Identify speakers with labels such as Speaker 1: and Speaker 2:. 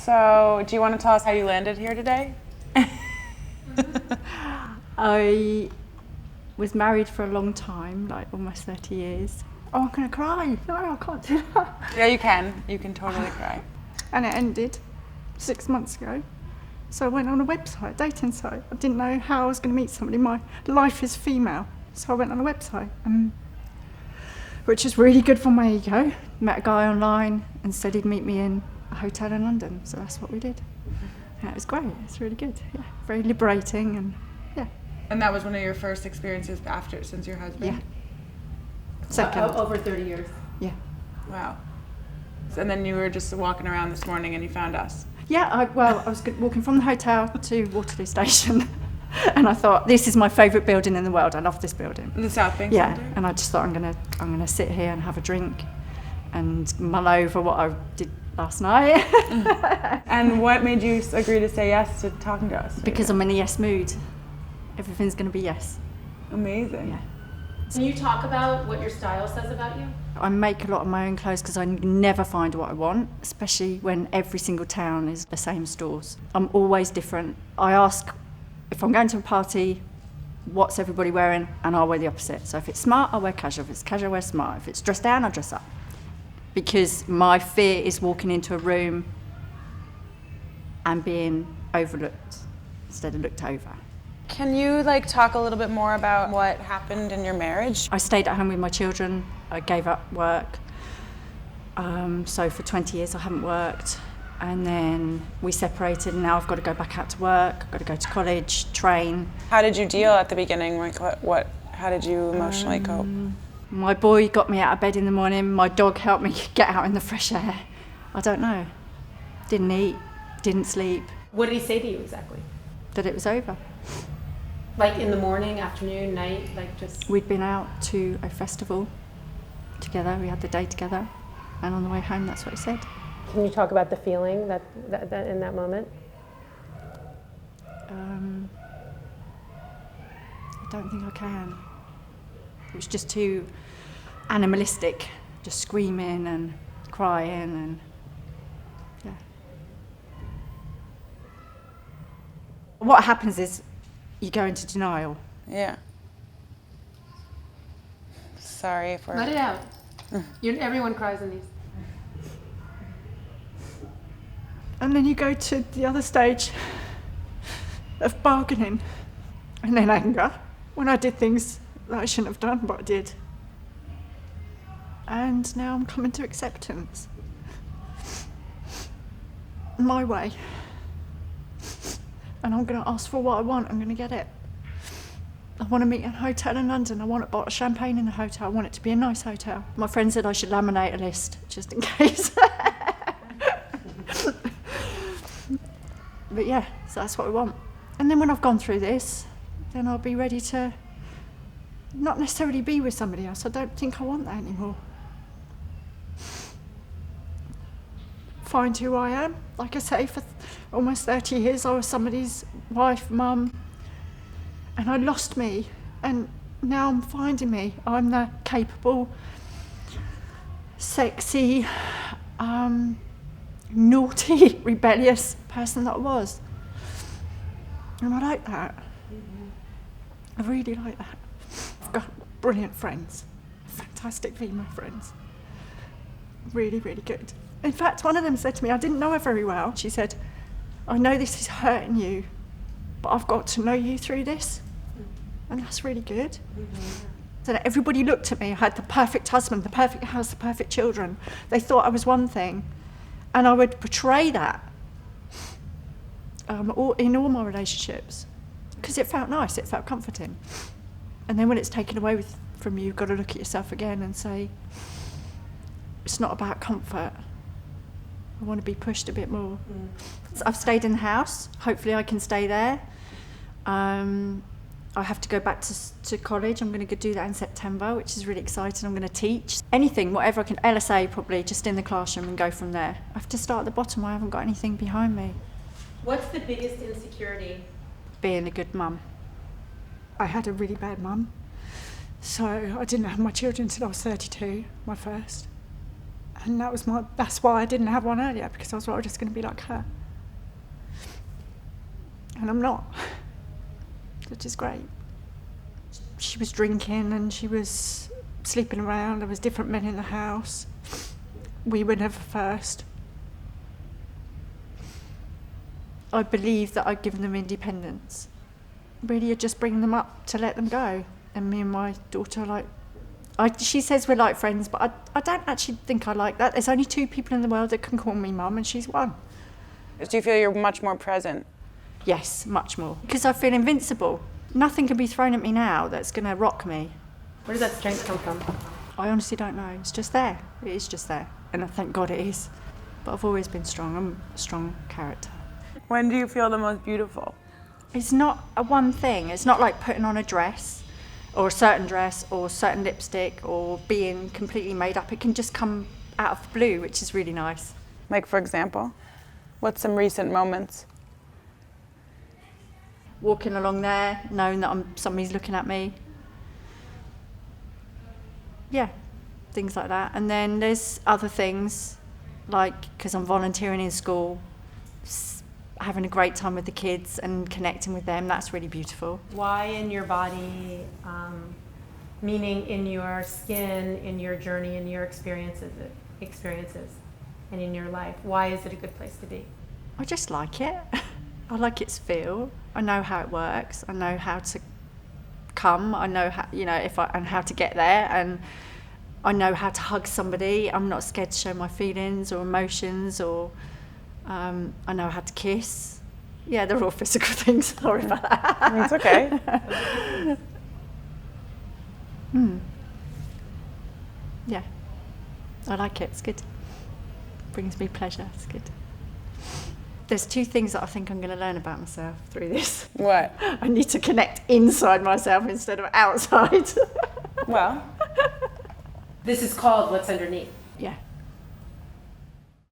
Speaker 1: So, do you want to tell us how you landed here today?
Speaker 2: I was married for a long time, like almost 30 years. Oh, I'm going to cry. No, I can't do that.
Speaker 1: Yeah, you can. You can totally cry.
Speaker 2: And it ended 6 months ago. So I went on a website, dating site. I didn't know how I was going to meet somebody. My life is female. So I went on a website, which is really good for my ego. Met a guy online and said he'd meet me in a hotel in London. So that's what we did. Yeah, it was great. It's really good. Yeah, very liberating and yeah.
Speaker 1: And that was one of your first experiences since your husband?
Speaker 2: Yeah. Second.
Speaker 3: Over 30 years.
Speaker 2: Yeah.
Speaker 1: Wow. And then you were just walking around this morning and you found us.
Speaker 2: Yeah, I was walking from the hotel to Waterloo Station and I thought, this is my favourite building in the world. I love this building.
Speaker 1: The Southbank
Speaker 2: Yeah,
Speaker 1: Centre?
Speaker 2: and I just thought I'm gonna sit here and have a drink and mull over what I did last night.
Speaker 1: And what made you agree to say yes to talking to us?
Speaker 2: Because I'm in a yes mood. Everything's gonna be yes.
Speaker 1: Amazing.
Speaker 2: Yeah.
Speaker 3: Can you talk about what your style says about you?
Speaker 2: I make a lot of my own clothes because I never find what I want, especially when every single town is the same stores. I'm always different. I ask if I'm going to a party, what's everybody wearing, and I'll wear the opposite. So if it's smart, I'll wear casual. If it's casual, I'll wear smart. If it's dressed down, I'll dress up. Because my fear is walking into a room and being overlooked instead of looked over.
Speaker 1: Can you talk a little bit more about what happened in your marriage?
Speaker 2: I stayed at home with my children. I gave up work. So for 20 years I haven't worked. And then we separated and now I've got to go back out to work. I've got to go to college, train.
Speaker 1: How did you deal at the beginning? How did you emotionally cope?
Speaker 2: My boy got me out of bed in the morning. My dog helped me get out in the fresh air. I don't know. Didn't eat, didn't sleep.
Speaker 3: What did he say to you exactly?
Speaker 2: That it was over.
Speaker 3: Like in the morning, afternoon, night,
Speaker 2: We'd been out to a festival together. We had the day together. And on the way home, that's what he said.
Speaker 3: Can you talk about the feeling that in that moment?
Speaker 2: I don't think I can. It was just too animalistic, just screaming and crying and yeah. What happens is you go into denial.
Speaker 1: Yeah. Sorry if we're...
Speaker 3: Let it out. Everyone cries in these.
Speaker 2: And then you go to the other stage of bargaining and then anger when I did things that I shouldn't have done, but I did. And now I'm coming to acceptance. My way. And I'm going to ask for what I want. I'm going to get it. I want to meet in a hotel in London. I want a bottle of champagne in the hotel. I want it to be a nice hotel. My friend said I should laminate a list, just in case. But yeah, so that's what I want. And then when I've gone through this, then I'll be ready to not necessarily be with somebody else. I don't think I want that anymore. Find who I am. Like I say, for almost 30 years I was somebody's wife, mum, and I lost me, and now I'm finding me. I'm the capable, sexy, naughty, rebellious person that I was. And I like that. I really like that. I've got brilliant friends, fantastic female friends. Really, really good. In fact, one of them said to me, I didn't know her very well. She said, I know this is hurting you, but I've got to know you through this. And that's really good. So everybody looked at me. I had the perfect husband, the perfect house, the perfect children. They thought I was one thing. And I would portray that in all my relationships. Because it felt nice, it felt comforting. And then when it's taken away from you, you've got to look at yourself again and say, it's not about comfort. I want to be pushed a bit more. So I've stayed in the house. Hopefully I can stay there. I have to go back to college. I'm going to do that in September, which is really exciting. I'm going to teach anything, whatever I can. LSA probably, just in the classroom and go from there. I have to start at the bottom. I haven't got anything behind me.
Speaker 3: What's the biggest insecurity?
Speaker 2: Being a good mum. I had a really bad mum. So I didn't have my children until I was 32, my first. And that's why I didn't have one earlier, because I was just going to be like her. And I'm not, which is great. She was drinking and she was sleeping around. There was different men in the house. We were never first. I believe that I'd given them independence. Really, I'd just bring them up to let them go. And me and my daughter, she says we're like friends, but I don't actually think I like that. There's only 2 people in the world that can call me mum, and she's one.
Speaker 1: Do you feel you're much more present?
Speaker 2: Yes, much more. Because I feel invincible. Nothing can be thrown at me now that's going to rock me.
Speaker 3: Where does that strength come from?
Speaker 2: I honestly don't know. It's just there. It is just there. And I thank God it is. But I've always been strong. I'm a strong character.
Speaker 1: When do you feel the most beautiful?
Speaker 2: It's not a one thing. It's not like putting on a dress or a certain lipstick or being completely made up. It can just come out of the blue, which is really nice.
Speaker 1: Like, for example, what's some recent moments?
Speaker 2: Walking along there, knowing that somebody's looking at me. Yeah, things like that. And then there's other things, like because I'm volunteering in school, having a great time with the kids and connecting with them. That's really beautiful.
Speaker 3: Why in your body, meaning in your skin, in your journey, in your experiences, and in your life? Why is it a good place to be?
Speaker 2: I just like it. I like its feel. I know how it works. I know how to come. I know how, and how to get there. And I know how to hug somebody. I'm not scared to show my feelings or emotions, or I know how to kiss. Yeah, they're all physical things. Sorry about that.
Speaker 1: It's okay.
Speaker 2: Yeah, I like it. It's good. Brings me pleasure. It's good. There's 2 things that I think I'm going to learn about myself through this.
Speaker 1: What?
Speaker 2: I need to connect inside myself instead of outside.
Speaker 1: Well,
Speaker 3: This is called What's Underneath.
Speaker 2: Yeah.